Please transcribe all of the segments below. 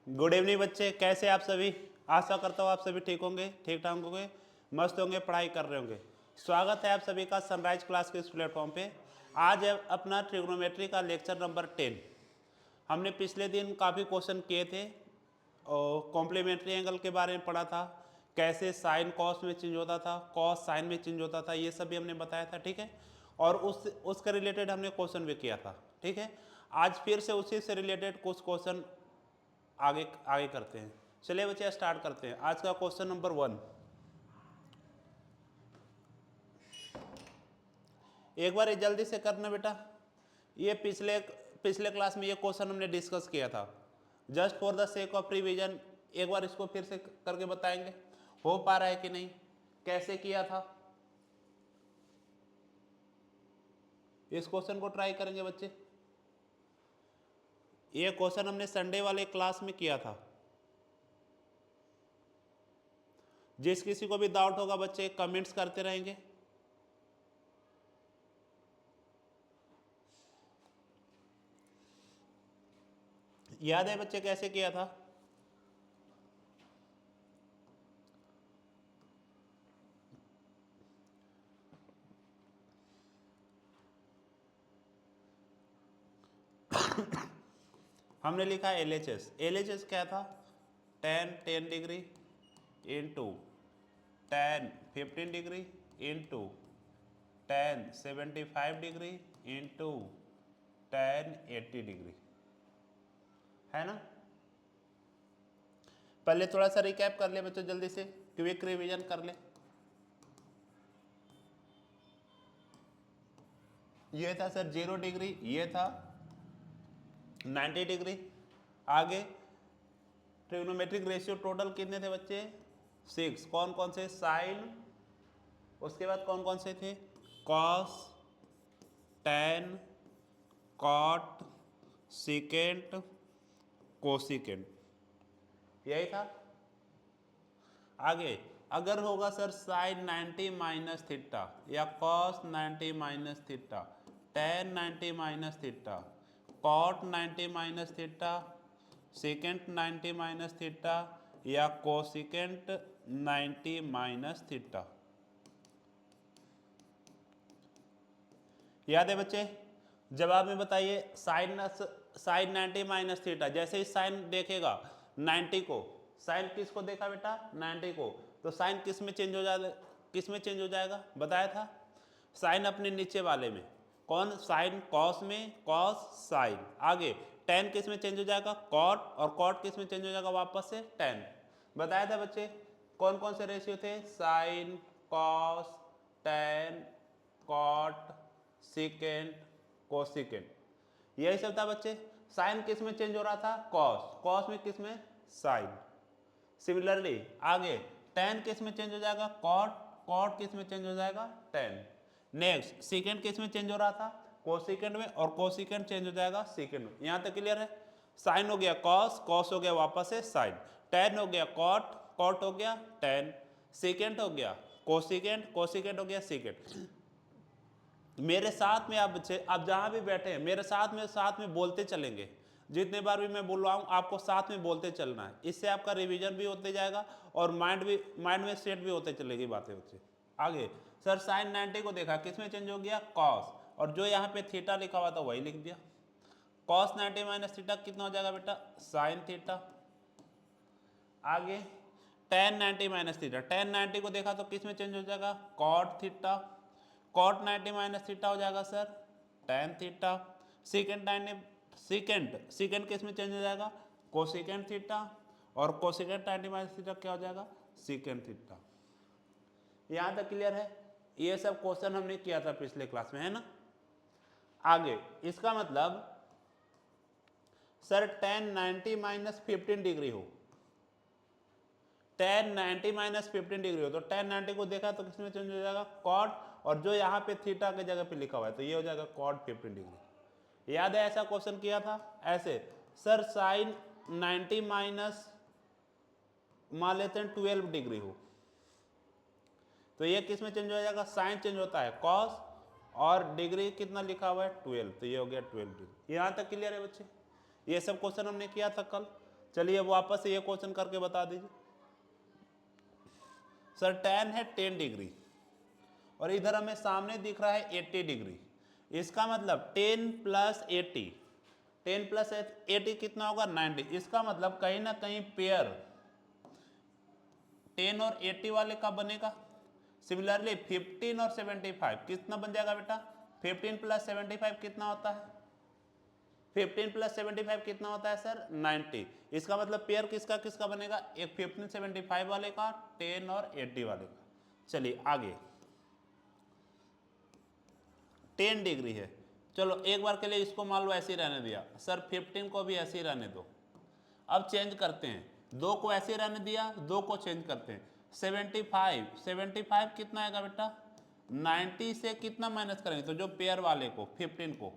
Good evening बच्चे, कैसे आप सभी। आशा करता हूँ आप सभी ठीक होंगे, ठीक ठाक होंगे, मस्त होंगे, पढ़ाई कर रहे होंगे। स्वागत है आप सभी का सनराइज क्लास के इस प्लेटफॉर्म पे। आज है अपना ट्रिग्नोमेट्री का लेक्चर नंबर 10। हमने पिछले दिन काफ़ी क्वेश्चन किए थे और कॉम्प्लीमेंट्री एंगल के बारे में पढ़ा था, कैसे साइन कॉस में चेंज होता था, कॉस साइन में चेंज होता था, ये सब भी हमने बताया था, ठीक है। और उसके रिलेटेड हमने क्वेश्चन भी किया था, ठीक है। आज फिर से उसी से रिलेटेड कुछ क्वेश्चन आगे आगे करते हैं। चलिए बच्चे स्टार्ट करते हैं। आज का क्वेश्चन नंबर 1, एक बार ये जल्दी से करना बेटा। ये पिछले पिछले क्लास में ये क्वेश्चन हमने डिस्कस किया था। Just for the sake of revision एक बार इसको फिर से करके बताएंगे, हो पा रहा है कि नहीं, कैसे किया था। इस क्वेश्चन को ट्राई करेंगे बच्चे। ये क्वेश्चन हमने संडे वाले क्लास में किया था। जिस किसी को भी डाउट होगा बच्चे कमेंट्स करते रहेंगे। याद है बच्चे कैसे किया था। हमने लिखा LHS। LHS क्या था, tan 10 degree into tan 15 degree into tan 75 degree into tan 80 degree, है ना। पहले थोड़ा सा रिकैप कर ले बच्चों, जल्दी से क्विक रिवीजन कर ले। ये था सर 0 डिग्री, ये था 90 डिग्री। आगे ट्रिग्नोमेट्रिक रेशियो टोटल कितने थे बच्चे, 6। कौन कौन से, साइन, उसके बाद कौन कौन से थे, cos, tan, cot, secant, cosecant, यही था। आगे अगर होगा सर साइन 90 माइनस थीटा या cos 90 minus theta, tan 90 minus theta, cot 90 minus theta, secant 90 minus theta या कोसिकेंट 90 माइनस थीटा। याद है बच्चे। जवाब में बताइए साइन 90 माइनस थीटा, जैसे ही साइन देखेगा 90 को, साइन किसको देखा बेटा, 90 को, तो साइन किस में चेंज हो जाएगा, किस में चेंज हो जाएगा बताया था, साइन अपने नीचे वाले में। कौन, साइन कॉस में, कॉस साइन। आगे टेन किस में चेंज हो जाएगा, कॉट, और कॉट किस में चेंज हो जाएगा वापस से, टेन। बताया था बच्चे कौन कौन से रेशियो थे, sine, cos, tan, cot, secant, cosecant, यही सब था बच्चे। साइन किस में चेंज हो रहा था, कॉस, कॉस में किस में, साइन। सिमिलरली आगे टेन किस में चेंज हो जाएगा, कॉट, कॉट किस में चेंज हो जाएगा, टेन। नेक्स्ट सिकेंट किस में चेंज हो रहा था, कोसिकेंट में, और कोसिकेंट चेंज हो जाएगा सिकेंट में। यहां तक क्लियर है। साइन हो गया कॉस, कॉस हो गया वापस से साइन, टेन हो गया कॉट, कॉट हो गया टेन, सिकेंट हो गया कोसिकेंट, कोसिकेंट हो गया सिकेंट। मेरे साथ में आप बच्चे, आप जहां भी बैठे हैं मेरे साथ में बोलते चलेंगे। जितने बार भी मैं बोल रहा हूं आपको साथ में बोलते चलना है। इससे आपका रिवीजन भी होते जाएगा और माइंड में सेट भी होते चलेगी बातें बच्चे। आगे सर साइन 90 को देखा, किस में चेंज हो गया, कॉस, और जो यहाँ पे थीटा लिखा हुआ था वही लिख दिया। कॉस 90 माइनस थीटा कितना हो जाएगा बेटा, साइन थीटा। आगे टेन 90 माइनस थीटा, टेन 90 को देखा तो किस में चेंज हो जाएगा, cot theta, cot 90 minus theta हो जाएगा सर टेन थीटा। सीकेंट किस में चेंज हो जाएगा, कोसिकेंट थीटा, और कोसिकेंट 90 माइनस थीटा क्या हो जाएगा, सीकेंट थीटा। यहां तक क्लियर है। ये सब क्वेश्चन हमने किया था पिछले क्लास में, है ना। आगे इसका मतलब सर टेन 90 माइनस 15 डिग्री हो, टेन 90 माइनस 15 डिग्री हो, तो टेन 90 को देखा तो किसमें चेंज हो जाएगा, कॉट, और जो यहाँ पे थीटा की जगह पे लिखा हुआ है तो ये हो जाएगा कॉट 15 डिग्री। याद है ऐसा क्वेश्चन किया था ऐसे, सर साइन 90 माइनस मान लेते हैं 12 डिग्री हो, तो ये किस में चेंज हो जाएगा, साइन चेंज होता है कॉस, और डिग्री कितना लिखा हुआ है 12, तो ये हो गया 12 डिग्री। यहाँ तक क्लियर है बच्चे। ये सब क्वेश्चन हमने किया था कल, चलिए अब वापस से ये क्वेश्चन करके बता दीजिए। सर tan है 10 डिग्री और इधर हमें सामने दिख रहा है 80 डिग्री। इसका मतलब 10 प्लस 80, 10 प्लस 80 कितना होगा 90। इसका मतलब कहीं ना कहीं पेयर 10 और 80 वाले का बनेगा। सिमिलरली 15 और 75 कितना बन जाएगा बेटा, 15 प्लस 75 कितना होता है, 15 प्लस 75 कितना होता है सर 90। इसका मतलब पेयर किसका किसका बनेगा, एक 15 75 वाले का, 10 और 80 वाले का। चलिए आगे 10 डिग्री है, चलो एक बार के लिए इसको मान लो ऐसे ही रहने दिया, सर 15 को भी ऐसे ही रहने दो। अब चेंज करते हैं, 2 को ऐसे ही रहने दिया, 2 को चेंज करते हैं। 75 कितना आएगा बेटा, 90 से कितना माइनस करेंगे, तो जो पेयर वाले को 15 को,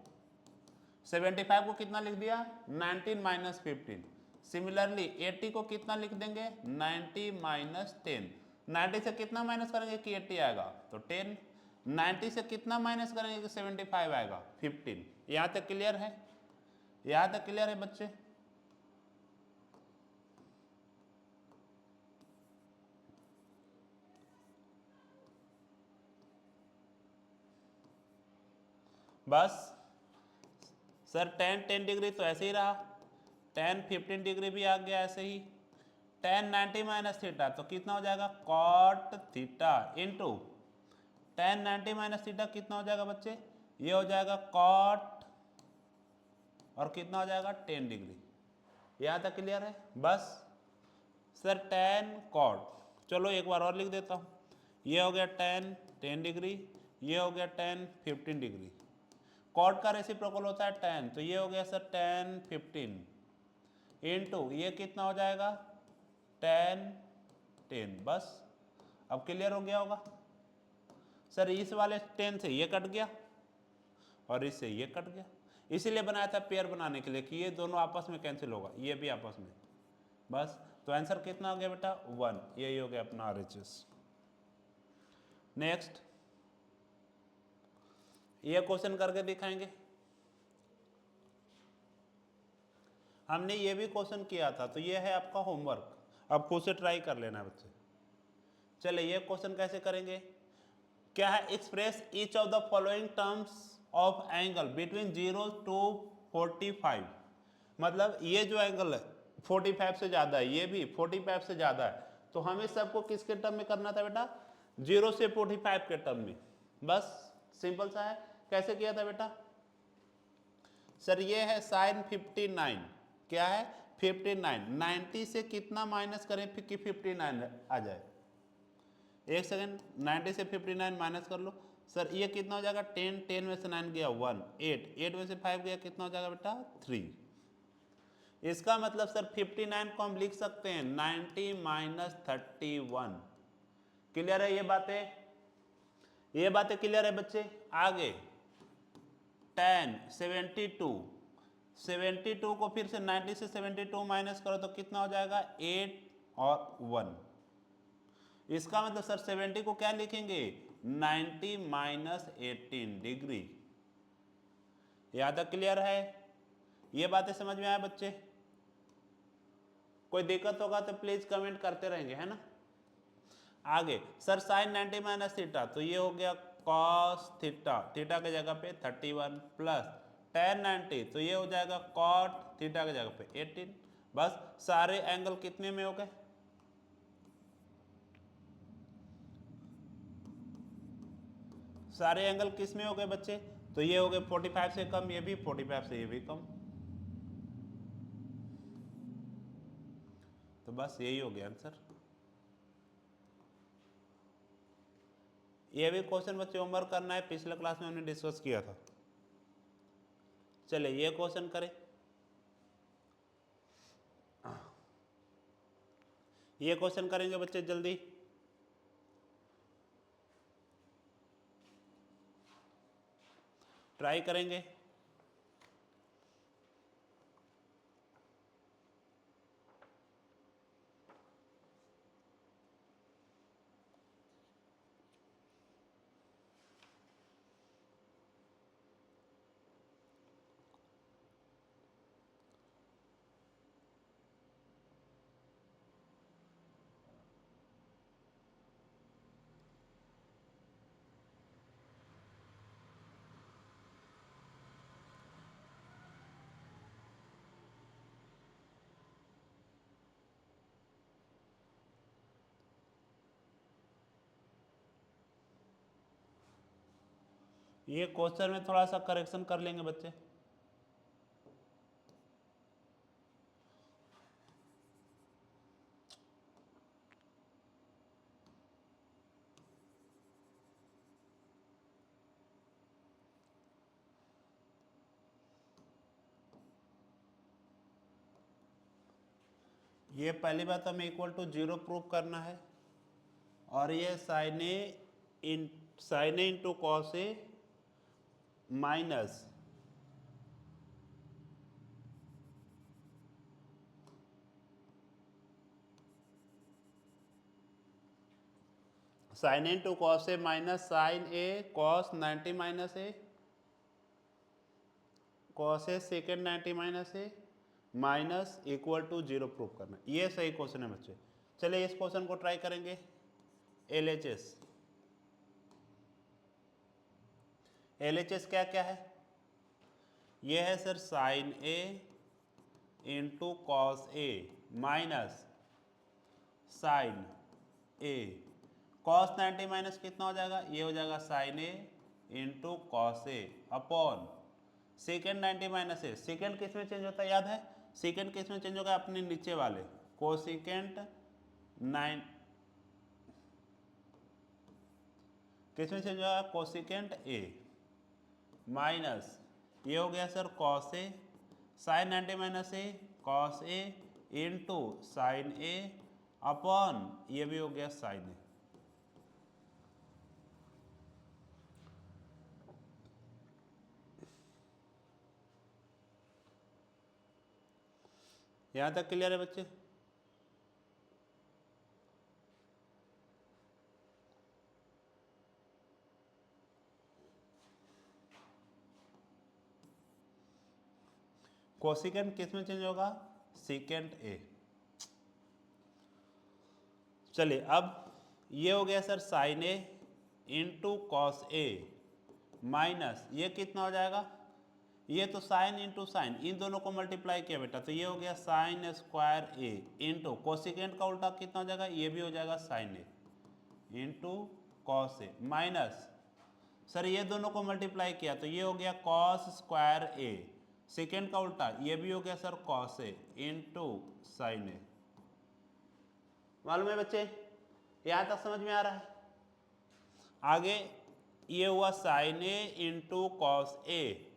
75 को कितना लिख दिया 19 माइनस 15। सिमिलरली 80 को कितना लिख देंगे 90 माइनस 10। 90 से कितना माइनस करेंगे कि 80 आएगा तो 10। 90 से कितना माइनस करेंगे कि 75 आएगा 15। यहाँ तक क्लियर है, यहाँ तक क्लियर है बच्चे। बस सर tan 10 डिग्री तो ऐसे ही रहा, tan 15 डिग्री भी आ गया ऐसे ही। tan 90 माइनस थीटा तो कितना हो जाएगा cot theta into tan 90 minus theta कितना हो जाएगा बच्चे, ये हो जाएगा cot और कितना हो जाएगा 10 डिग्री। यहाँ तक क्लियर है। बस सर tan cot, चलो एक बार और लिख देता हूँ, ये हो गया tan 10 डिग्री, ये हो गया tan 15 डिग्री। कॉट का रेसिप्रोकल होता है tan, तो ये हो गया सर tan 15 इंटू ये कितना हो जाएगा tan 10। बस अब क्लियर हो गया होगा। सर इस वाले 10 से ये कट गया और इससे ये कट गया, इसीलिए बनाया था पेयर बनाने के लिए कि ये दोनों आपस में कैंसिल होगा, ये भी आपस में। बस तो आंसर कितना हो गया बेटा 1, यही हो गया अपना RHS। नेक्स्ट ये क्वेश्चन करके दिखाएंगे। हमने ये भी क्वेश्चन किया था, तो ये है आपका होमवर्क, अब खुद से ट्राई कर लेना बच्चे। चलिए ये क्वेश्चन कैसे करेंगे, क्या है, express each of the following terms of angle between 0 to 45। मतलब ये जो एंगल है 45 से ज़्यादा है, ये भी 45 से ज़्यादा है, तो हमें सबको किसके टर्म में करना था बेटा 0 से 45 के टर्म में। बस सिंपल सा है। कैसे किया था बेटा, सर ये है साइन 59, क्या है 59, 90 से कितना माइनस करें फिर कि 59 आ जाए, एक सेकेंड 90 से 59 माइनस कर लो। सर ये कितना हो जाएगा 10, 10 में से 9 गया 1, 8, 8 में से 5 गया कितना हो जाएगा बेटा 3। इसका मतलब सर 59 को हम लिख सकते हैं 90 माइनस 31। क्लियर है ये बातें, ये बातें क्लियर है बच्चे। आगे tan 72, 72 को फिर से 90 से 72 माइनस करो तो कितना हो जाएगा 8 और 1। इसका मतलब सर 70 को क्या लिखेंगे 90 माइनस 18 डिग्री। यहाँ तक क्लियर है, ये बातें समझ में आया बच्चे। कोई दिक्कत होगा तो प्लीज कमेंट करते रहेंगे, है ना। आगे सर साइन 90 माइनस थीटा, तो ये हो गया कॉस थीटा, थीटा के जगह पे 31 प्लस tan 90, तो ये हो जाएगा कॉट थीटा के जगह पे 18। बस सारे एंगल कितने में हो गए, सारे एंगल किस में हो गए बच्चे, तो ये हो गए 45 से कम, ये भी 45 से ये भी कम, तो बस यही हो गया आंसर। ये भी क्वेश्चन बच्चे होमवर्क करना है, पिछले क्लास में हमने डिस्कस किया था। चलिए ये क्वेश्चन करें, ये क्वेश्चन करेंगे बच्चे जल्दी। ट्राई करेंगे। ये क्वेश्चन में थोड़ा सा करेक्शन कर लेंगे बच्चे। ये पहली बात हमें इक्वल टू 0 प्रूव करना है, और ये sine A into cos A minus sine A into cos A minus sine A cos 90 minus A cos A second 90 minus A minus equal to 0 prove करना। ये सही क्वेश्चन है बच्चे। चलिए इस क्वेश्चन को ट्राई करेंगे। LHS क्या क्या है? ये है sir sign A into cos A minus sine A cos 90 minus कितना हो जाएगा? ये हो जाएगा sine A into cos A upon second 90 minus A. Second किस में चेंज होता है याद है? सेकेंड किस में चेंज होगा? अपने नीचे वाले कोसेकेंट 9 किस में चेंज होगा? कोसेकेंट ए माइनस ये हो गया sir cos A sign 90 minus A cos A into sine A upon ये भी हो गया साइन ए। यहां तक क्लियर है बच्चे? कोसेकेंट किस में चेंज होगा? सेकेंड ए। चलिए अब ये हो गया sir sign A into cos A minus ये कितना हो जाएगा? ये तो साइन इंटू साइन, इन दोनों को मल्टीप्लाई किया बेटा, तो ये हो गया साइन स्क्वायर ए इंटू कोसेकेंट का उल्टा कितना हो जाएगा? ये भी हो जाएगा sine A into cos A minus sir ये दोनों को मल्टीप्लाई किया तो ये हो गया कॉस स्क्वायर ए, सेकेंड का उल्टा ये भी हो गया sir cos A into sine ए। मालूम है बच्चे? यहां तक समझ में आ रहा है? आगे ये हुआ sign A into cos A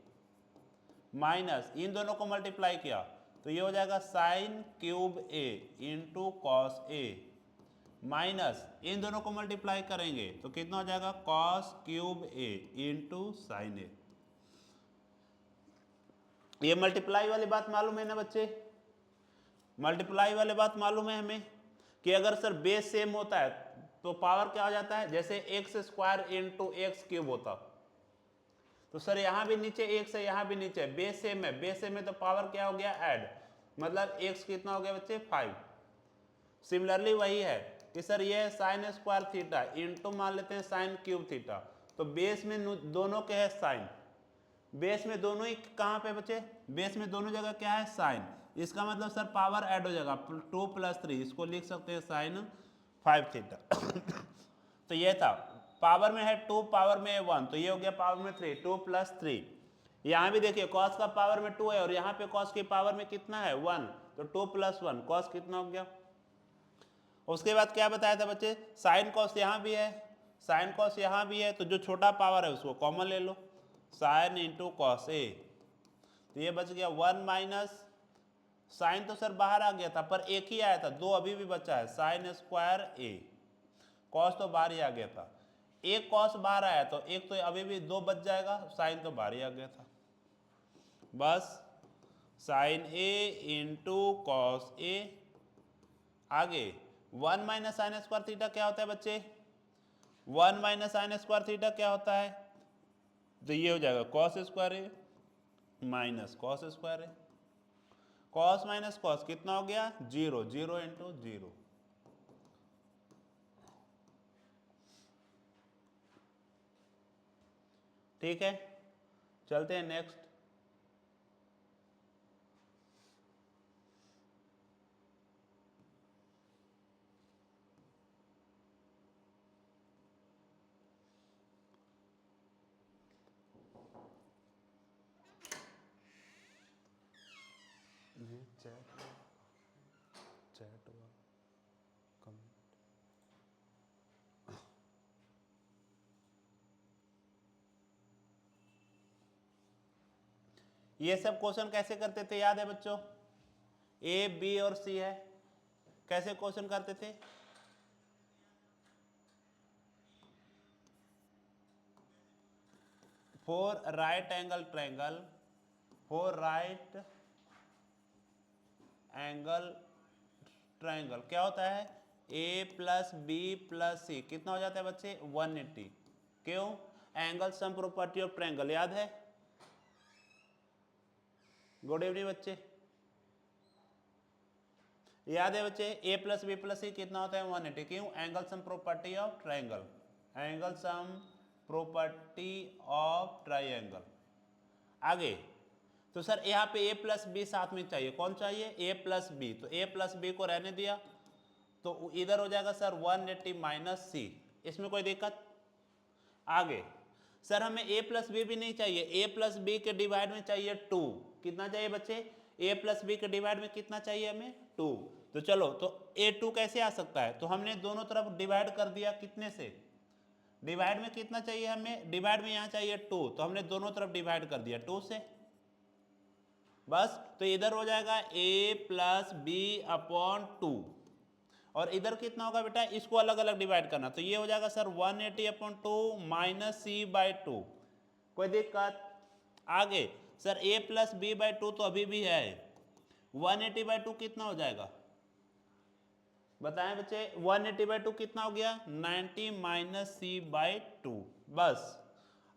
minus इन दोनों को मल्टीप्लाई किया तो ये हो जाएगा sine cube A into cos A minus इन दोनों को मल्टीप्लाई करेंगे तो कितना हो जाएगा? कॉस क्यूब ए इंटू साइन ए। ये मल्टीप्लाई वाली बात मालूम है ना बच्चे? मल्टीप्लाई वाली बात मालूम है हमें कि अगर सर बेस सेम होता है तो पावर क्या हो जाता है? जैसे x square into x cube होता, तो सर यहां भी नीचे एक्स है यहां भी नीचे, बेस सेम है, बेस सेम है तो पावर क्या हो गया? ऐड, मतलब एक्स कितना हो गया बच्चे? 5। सिमिलरली वही है कि सर ये है साइन स्क्वायर थीटा इंटू मान लेते हैं साइन क्यूब थीटा, तो बेस में दोनों के है साइन, बेस में दोनों ही कहाँ पे बच्चे? बेस में दोनों जगह क्या है? साइन। इसका मतलब सर पावर ऐड हो जाएगा 2 + 3, इसको लिख सकते हैं साइन 5 थीटा। तो ये था पावर में है 2, पावर में है 1, तो ये हो गया पावर में 3, 2 + 3। यहाँ भी देखिए कॉस का पावर में 2 है और यहाँ पे कॉस की पावर में कितना है? 1, तो 2 + 1 कॉस कितना हो गया? उसके बाद क्या बताया था बच्चे? साइन कॉस यहाँ भी है, साइन कॉस यहाँ भी है, तो जो छोटा पावर है उसको कॉमन ले लो, साइन इंटू कॉस ए, तो ये बच गया 1 माइनस साइन तो सर बाहर आ गया था पर एक ही आया था, 2 अभी भी बचा है, साइन स्क्वायर ए, कॉस तो बाहर ही आ गया था, एक कॉस बाहर आया तो एक तो अभी भी 2 बच जाएगा, साइन तो बाहर ही आ गया था, बस साइन ए इंटू कॉस ए। आगे 1 माइनस साइन स्क्वायर थीटा क्या होता है बच्चे? 1 माइनस साइन स्क्वायर थीटा क्या होता है? तो ये हो जाएगा कॉस स्क्वायर ए माइनस कॉस स्क्वायर ए, कॉस माइनस कॉस कितना हो गया? 0, 0 इंटू 0। ठीक है, चलते हैं नेक्स्ट। ये चैट हुआ कम। ये सब क्वेश्चन कैसे करते थे याद है बच्चों? ए बी और सी है, कैसे क्वेश्चन करते थे? For right angle triangle, for right angle triangle क्या होता है? ए प्लस बी प्लस सी कितना हो जाता है बच्चे? 180। क्यों? Angle sum property of triangle याद है? गुड इवनिंग बच्चे, याद है बच्चे? ए प्लस बी प्लस सी कितना होता है? 180। क्यों? Angle sum property of triangle, angle sum property of triangle. आगे तो सर यहाँ पे ए प्लस बी साथ में चाहिए, कौन चाहिए? ए प्लस बी। तो ए प्लस बी को रहने दिया तो इधर हो जाएगा सर 180 माइनस सी, इसमें कोई दिक्कत? आगे सर हमें ए प्लस बी भी नहीं चाहिए, ए प्लस बी के डिवाइड में चाहिए 2। कितना चाहिए बच्चे? ए प्लस बी के डिवाइड में कितना चाहिए हमें? 2। तो चलो तो A2 कैसे आ सकता है? तो हमने दोनों तरफ डिवाइड कर दिया, कितने से? डिवाइड में कितना चाहिए हमें? डिवाइड में यहाँ चाहिए 2, तो हमने दोनों तरफ डिवाइड कर दिया 2 से, बस। तो इधर हो जाएगा a प्लस बी अपॉन 2, और इधर कितना होगा बेटा? इसको अलग अलग डिवाइड करना, तो ये हो जाएगा sir 180 upon 2 minus C by 2। कोई दिक्कत? आगे sir a plus B by 2 तो अभी भी है, 180 बाई 2 कितना हो जाएगा बताएं बच्चे? 180 बाई 2 कितना हो गया? 90 माइनस सी बाई 2, बस।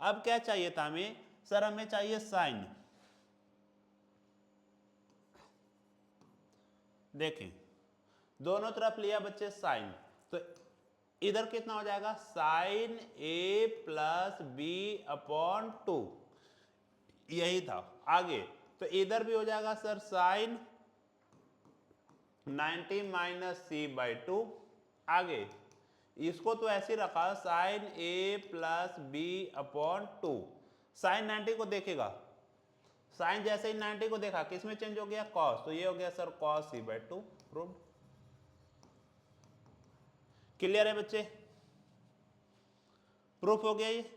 अब क्या चाहिए था हमें? सर हमें चाहिए साइन। देखें दोनों तरफ लिया बच्चे साइन, तो इधर कितना हो जाएगा? Sine A plus B upon 2, यही था। आगे तो इधर भी हो जाएगा sir sine 90 minus C by 2। आगे इसको तो ऐसे रखा sine A plus B upon 2। Sine 90 को देखेगा, साइन जैसे ही 90 को देखा किस में चेंज हो गया? कॉस, तो ये हो गया sir cos C by 2। Proved. Clear है बच्चे? प्रूफ हो गया ये।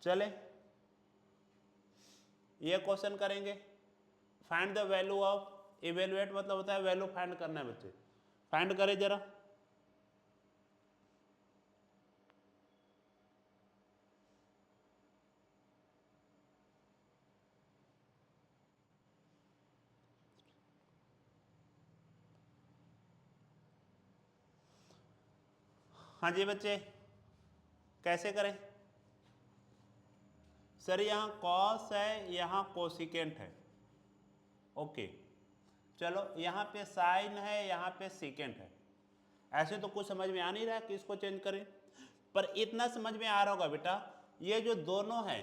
चले ये क्वेश्चन करेंगे, find the value of, evaluate मतलब होता है वैल्यू फाइंड करना है बच्चे। फाइंड करें जरा। हाँ जी बच्चे, कैसे करें? सर यहाँ कॉस है, यहाँ कोसिकेंट है, ओके। चलो यहाँ पे साइन है, यहाँ पे सीकेंट है। ऐसे तो कुछ समझ में आ नहीं रहा है कि इसको चेंज करें, पर इतना समझ में आ रहा होगा बेटा, ये जो दोनों है,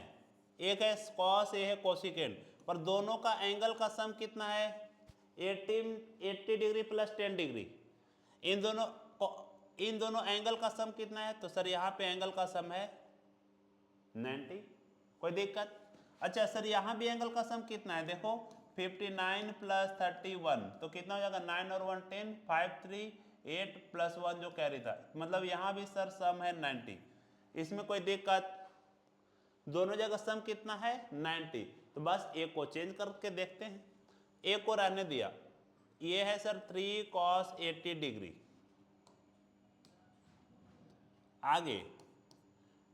एक है कॉस, एक है कोसिकेंट, पर दोनों का एंगल का सम कितना है? 80 डिग्री प्लस 10 डिग्री। इन दोनों एंगल का सम कितना है? तो सर यहाँ पे एंगल का सम है 90। कोई दिक्कत? अच्छा सर यहाँ भी एंगल का सम कितना है? देखो 59 प्लस 31, तो कितना हो जाएगा? 9 और 1 10, 5 3 8 प्लस 1 जो कैरी था, मतलब यहाँ भी सर सम है 90। इसमें कोई दिक्कत? दोनों जगह सम कितना है? 90। तो बस एक को चेंज करके देखते हैं, एक को रहने दिया। ये है सर 3 cos 80 डिग्री। आगे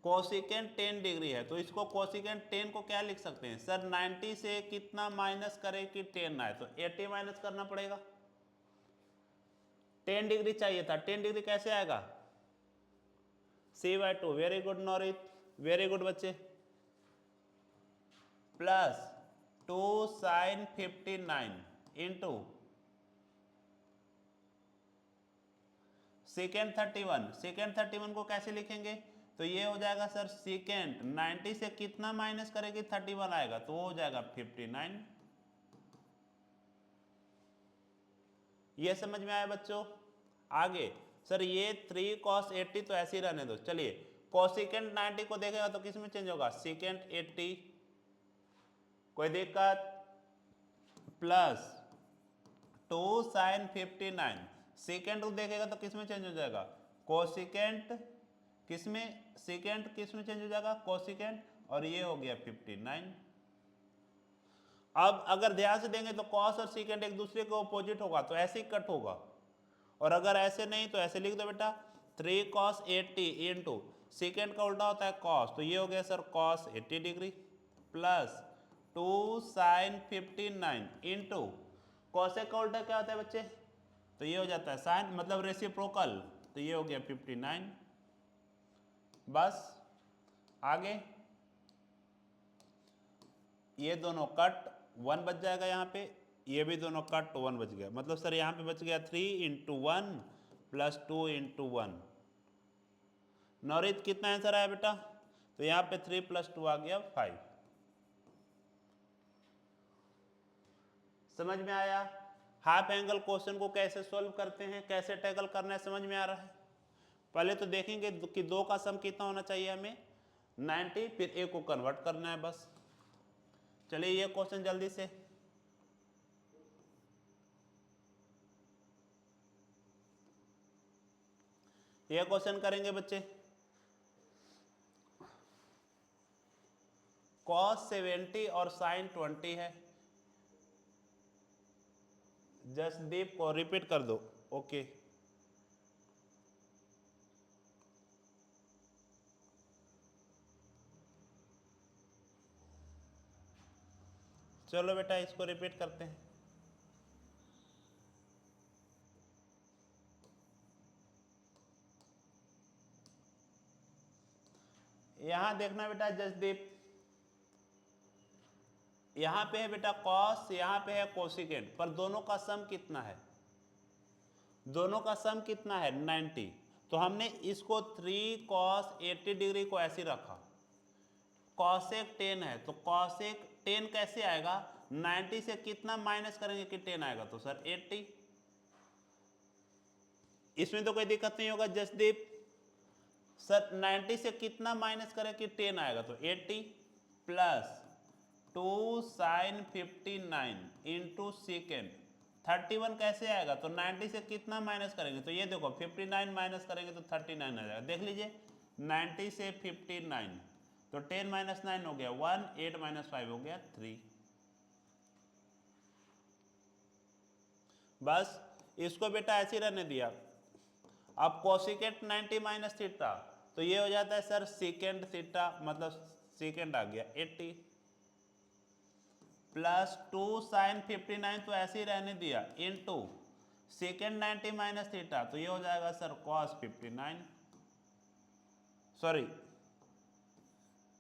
कोसिकेंट 10 डिग्री है, तो इसको कोसिकेंट 10 को क्या लिख सकते हैं सर? 90 से कितना माइनस करें कि 10 आए? तो 80 माइनस करना पड़ेगा। 10 डिग्री चाहिए था, 10 डिग्री कैसे आएगा? C by 2। Very good Naurit, very good बच्चे। Plus 2 sine 59 into second 31। Second 31 को कैसे लिखेंगे? तो ये हो जाएगा सर सेकेंड 90 से कितना माइनस करेगी? 31 आएगा, तो वो हो जाएगा 59। ये समझ में आया बच्चों? आगे सर ये 3 cos 80 तो ऐसे ही रहने दो। चलिए कोसिकेंट 90 को देखेगा तो किस में चेंज होगा? सेकेंट 80। कोई दिक्कत? प्लस 2 साइन 59, सेकेंड को देखेगा तो किस में चेंज हो जाएगा, कोसिकेंट, किस में, सेकेंड किस में चेंज हो जाएगा, कोसिकेंट, और ये हो गया 59। अब अगर ध्यान से देंगे तो कॉस और सीकेंट एक दूसरे के ऑपोजिट होगा तो ऐसे ही कट होगा, और अगर ऐसे नहीं तो ऐसे लिख दो बेटा 3 cos 80 इंटू सेकेंड का उल्टा होता है कॉस, तो ये हो गया sir cos 80 degree plus 2 sine 59 into cosec का उल्टा क्या होता है बच्चे, तो ये हो जाता है साइन, मतलब रेसिप्रोकल, तो ये हो गया 59। बस आगे ये दोनों कट 1 बच जाएगा यहाँ पे, ये भी दोनों कट 1 बच गया, मतलब सर यहाँ पे बच गया 3 इंटू 1 प्लस 2 इंटू 1। नौरीत कितना आंसर आया बेटा, तो यहाँ पे 3 प्लस 2 आ गया 5। समझ में आया। हाफ एंगल क्वेश्चन को कैसे सॉल्व करते हैं, कैसे टैकल करना है, समझ में आ रहा है। पहले तो देखेंगे कि 2 का सम कितना होना चाहिए हमें 90, फिर a को कन्वर्ट करना है बस। चलिए ये क्वेश्चन जल्दी से, ये क्वेश्चन करेंगे बच्चे। cos 70 और sin 20 है। जसदीप को रिपीट कर दो, ओके। चलो बेटा इसको रिपीट करते हैं। यहां देखना बेटा जसदीप, यहां पे है बेटा कॉस, यहां पे है कोसिकेंट, पर दोनों का सम कितना है, दोनों का सम कितना है 90। तो हमने इसको 3 cos 80 डिग्री को ऐसे रखा, कॉसेक 10 है तो कॉसेक 10 कैसे आएगा, 90 से कितना माइनस करेंगे कि 10 आएगा, तो सर 80। इसमें तो कोई दिक्कत नहीं होगा जसदीप, सर 90 से कितना माइनस करें कि 10 आएगा, तो 80 प्लस 2 साइन 59 इंटू सेकेंड 31 कैसे आएगा, तो 90 से कितना माइनस करेंगे, तो ये देखो 59 माइनस करेंगे तो 39 आ जाएगा। देख लीजिए 90 से 59 तो 10 माइनस 9 हो गया 1, 8 माइनस 5 हो गया 3। बस इसको बेटा ऐसे ही रहने दिया। अब कोसिकेंट 90 माइनस थीटा, तो ये हो जाता है सर सेकेंड थीटा, मतलब सेकेंड आ गया 80 प्लस 2 साइन 59 तो ऐसे ही रहने दिया इनटू सेकेंड 90 माइनस थीटा, तो ये हो जाएगा सर कॉस 59। सॉरी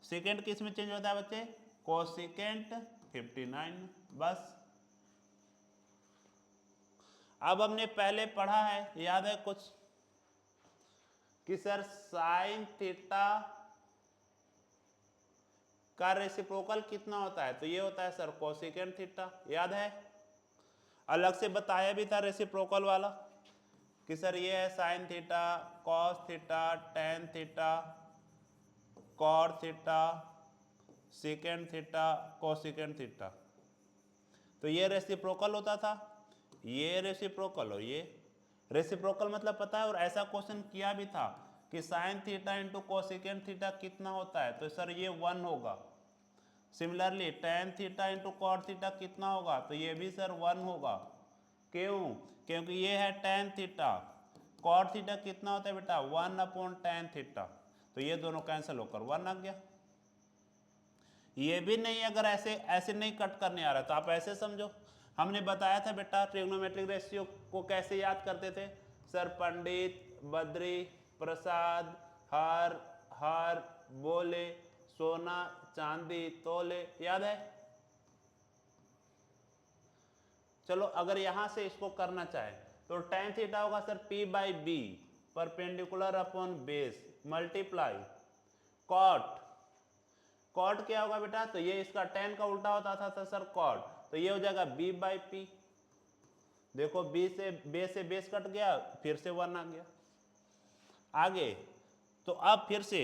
सेकेंड किस में चेंज होता है बच्चे, कोसिकेंट 59। बस अब हमने पहले पढ़ा है, याद है कुछ, कि सर साइन थीटा का रेसिप्रोकल कितना होता है, तो ये होता है सर कोसिकेंट थीटा, याद है। अलग से बताया भी था रेसिप्रोकल वाला कि सर ये है sine theta, cos theta, tan theta, cot theta, second theta, cosecant theta, तो ये रेसिप्रोकल होता था, ये रेसिप्रोकल और ये रेसिप्रोकल मतलब पता है। और ऐसा क्वेश्चन किया भी था कि sine theta into cosecant theta कितना होता है, तो सर ये 1 होगा। Similarly tan theta into cot theta कितना होगा, तो ये भी सर 1 होगा। क्यों, क्योंकि ये है टेन थीटा, कॉट थीटा कितना होता है बेटा 1/tan थीटा, तो ये दोनों कैंसिल होकर 1 आ गया। ये भी नहीं, अगर ऐसे ऐसे नहीं कट करने आ रहा तो आप ऐसे समझो, हमने बताया था बेटा ट्रिग्नोमेट्रिक रेशियो को कैसे याद करते थे, सर पंडित, बद्री, प्रसाद, हर, हर, बोले, सोना, चांदी, तोले, याद है। चलो अगर यहां से इसको करना चाहे तो tan थीटा होगा sir p/b perpendicular upon base multiply cot, cot क्या होगा बेटा, तो ये इसका tan का उल्टा होता था सर कॉट, तो ये हो जाएगा b/p। देखो b से बेस कट गया, फिर से 1 आ गया। आगे तो अब फिर से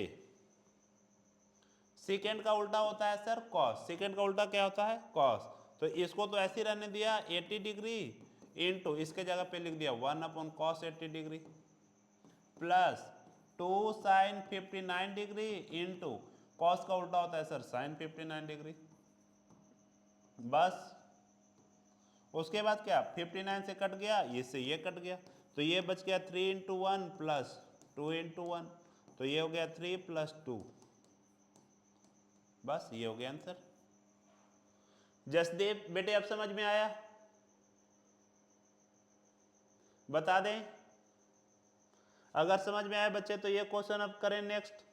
सेकेंड का उल्टा होता है सर कॉस, सेकेंड का उल्टा क्या होता है कॉस, तो इसको तो ऐसे ही रहने दिया 80 डिग्री इंटू इसके जगह पे लिख दिया 1/cos 80 degree plus 2 sin 59 degree into cos का उल्टा होता है सर sin 59 डिग्री। बस उसके बाद क्या 59 से कट गया, इससे ये कट गया, तो ये बच गया 3 × 1 प्लस 2 × 1, तो ये हो गया 3 + 2। बस ये हो गया आंसर। जसदेव बेटे अब समझ में आया? बता दें अगर समझ में आया बच्चे तो ये क्वेश्चन अब करें नेक्स्ट।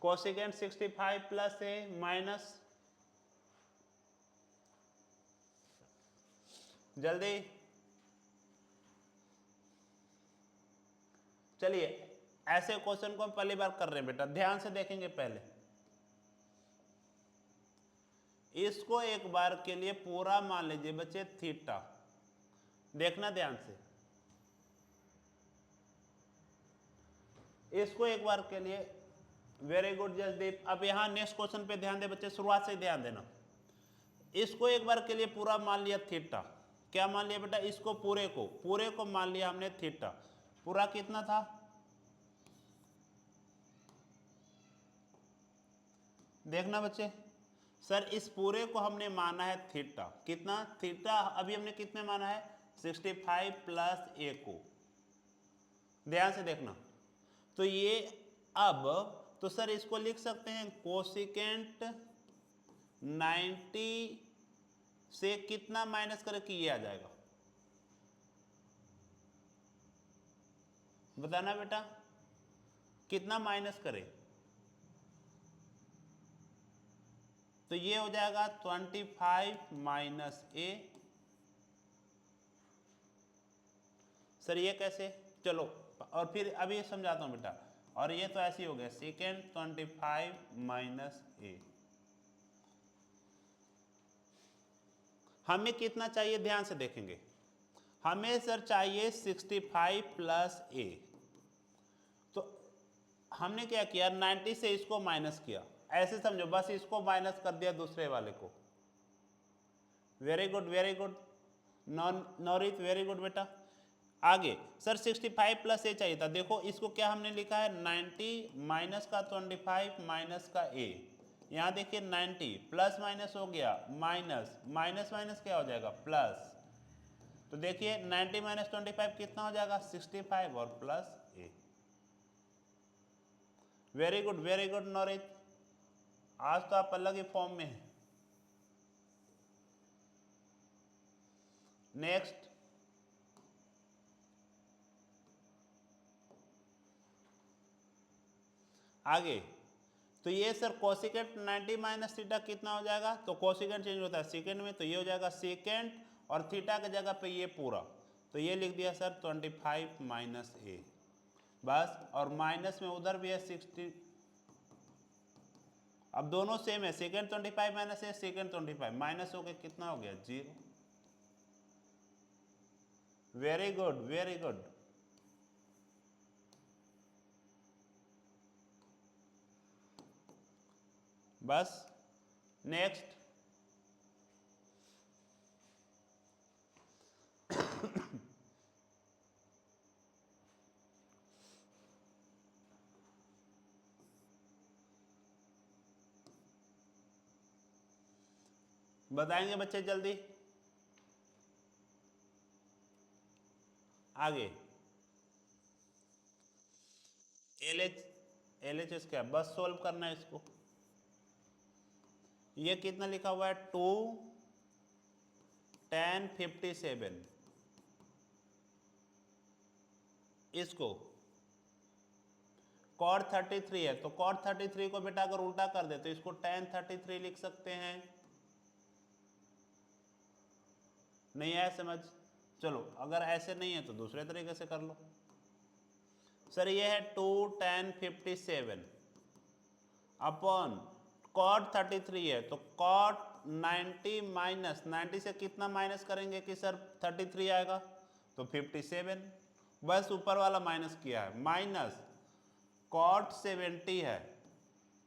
कोसेकेंट 65 + a माइनस, जल्दी चलिए ऐसे क्वेश्चन को हम पहली बार कर रहे हैं बेटा, ध्यान से देखेंगे पहले। इसको एक बार के लिए पूरा मान लीजिए बच्चे थीटा, देखना ध्यान से। इसको एक बार के लिए, वेरी गुड जसदीप। अब यहां नेक्स्ट क्वेश्चन पे ध्यान दे बच्चे, शुरुआत से ध्यान देना। इसको एक बार के लिए पूरा मान लिया थीटा, क्या मान लिया बेटा? इसको पूरे को मान लिया हमने थीटा। पूरा कितना था? देखना बच्चे, सर इस पूरे को हमने माना है थीटा, कितना थीटा? अभी हमने कितने माना है? 65 + a को। ध्यान से देखना, तो ये अब तो सर इसको लिख सकते हैं कोसिकेंट 90 से कितना माइनस करके ये आ जाएगा, बताना बेटा कितना माइनस करें? तो ये हो जाएगा 25 - a। सर ये कैसे? चलो और फिर अभी समझाता हूं बेटा। और ये तो ऐसे ही हो गया सेकेंड 25 - a। हमें कितना चाहिए ध्यान से देखेंगे, हमें सर चाहिए 65 + a। तो हमने क्या किया 90 से इसको माइनस किया, ऐसे समझो बस इसको माइनस कर दिया दूसरे वाले को। Very good very good Naurit, very good बेटा। आगे सर 65 + a चाहिए था, देखो इसको क्या हमने लिखा है 90 माइनस का 25 माइनस का a। यहाँ देखिए 90 प्लस माइनस हो गया माइनस, माइनस माइनस क्या हो जाएगा प्लस, तो देखिए 90 - 25 कितना हो जाएगा 65 और प्लस a। वेरी गुड नौरित, आज तो आप अलग ही फॉर्म में हैं। नेक्स्ट आगे, तो ये सर कोसिकेंट 90 - थीटा कितना हो जाएगा? तो कोसिकेंट चेंज होता है सेकेंड में, तो ये हो जाएगा सेकेंड और थीटा की जगह पे ये पूरा, तो ये लिख दिया सर 25 - a। बस, और माइनस में उधर भी है 60, अब दोनों सेम है, सेकेंड 25 - a सेकेंड 25 माइनस हो गया, कितना हो गया 0। Very good very good. बस नेक्स्ट बताएंगे बच्चे जल्दी। आगे LHS क्या, बस सोल्व करना है इसको। ये कितना लिखा हुआ है 2 tan 57, इसको cot 33 है, तो cot 33 को बेटा अगर उल्टा कर दे तो इसको tan 33 लिख सकते हैं। नहीं है समझ? चलो अगर ऐसे नहीं है तो दूसरे तरीके से कर लो। सर ये है 2 tan 57 अपॉन cot 33 है, तो cot 90 माइनस 90 से कितना माइनस करेंगे कि सर 33 आएगा, तो 57, बस ऊपर वाला माइनस किया है, माइनस cot 70 है,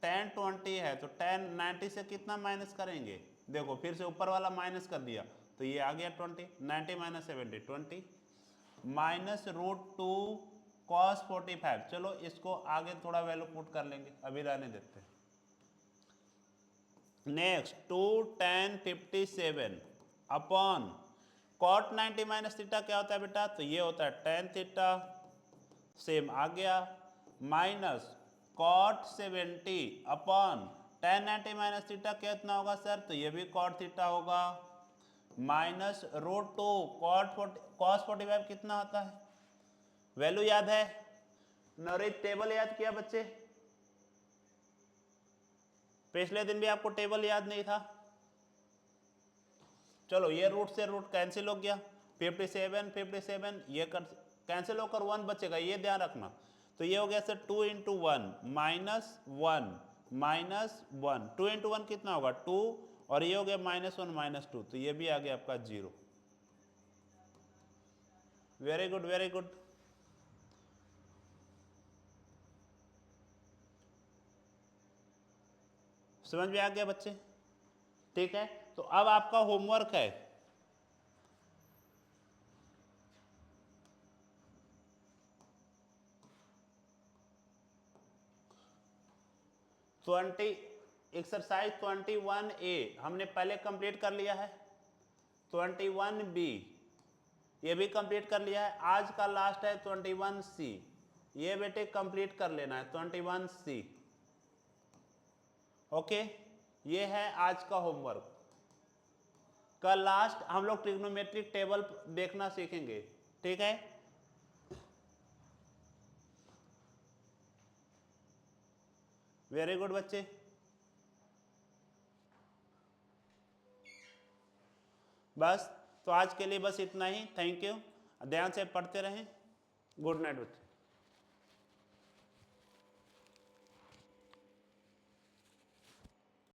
tan 20 है तो tan 90 से कितना माइनस करेंगे, देखो फिर से ऊपर वाला माइनस कर दिया तो ये आ गया 20, 90 माइनस 70 20 माइनस √2 cos 45। चलो इसको आगे थोड़ा वैल्यू पुट कर लेंगे, अभी रहने देते हैं। Next 2 tan 57 upon cot 90 minus theta क्या होता है बेटा, तो ये होता है tan थीटा, सेम आ गया, minus cot 70 upon tan 90 minus theta कितना होगा सर, तो ये भी cot थीटा होगा, माइनस √2 cos 45 कितना होता है, वैल्यू याद है, नॉरेज टेबल याद किया बच्चे, पिछले दिन भी आपको टेबल याद नहीं था। चलो ये रूट से रूट कैंसिल हो गया, 57 57 ये कैंसिल होकर 1 बचेगा, ये ध्यान रखना। तो ये हो गया सर 2 × 1 -1 -1 2 × 1 कितना होगा 2 और ये हो गया -1 -2 तो ये भी आ गया आपका 0। Very good very good. समझ में आ गया बच्चे, ठीक है। तो अब आपका होमवर्क है 20 एक्सरसाइज 21A हमने पहले कंप्लीट कर लिया है, 21B ये भी कंप्लीट कर लिया है, आज का लास्ट है 21C, ये बेटे कंप्लीट कर लेना है 21C। ओके, ये है आज का होमवर्क। कल लास्ट हम लोग ट्रिग्नोमेट्रिक टेबल देखना सीखेंगे, ठीक है। वेरी गुड बच्चे, बस तो आज के लिए बस इतना ही, थैंक यू, ध्यान से पढ़ते रहें, गुड नाइट बच्चे।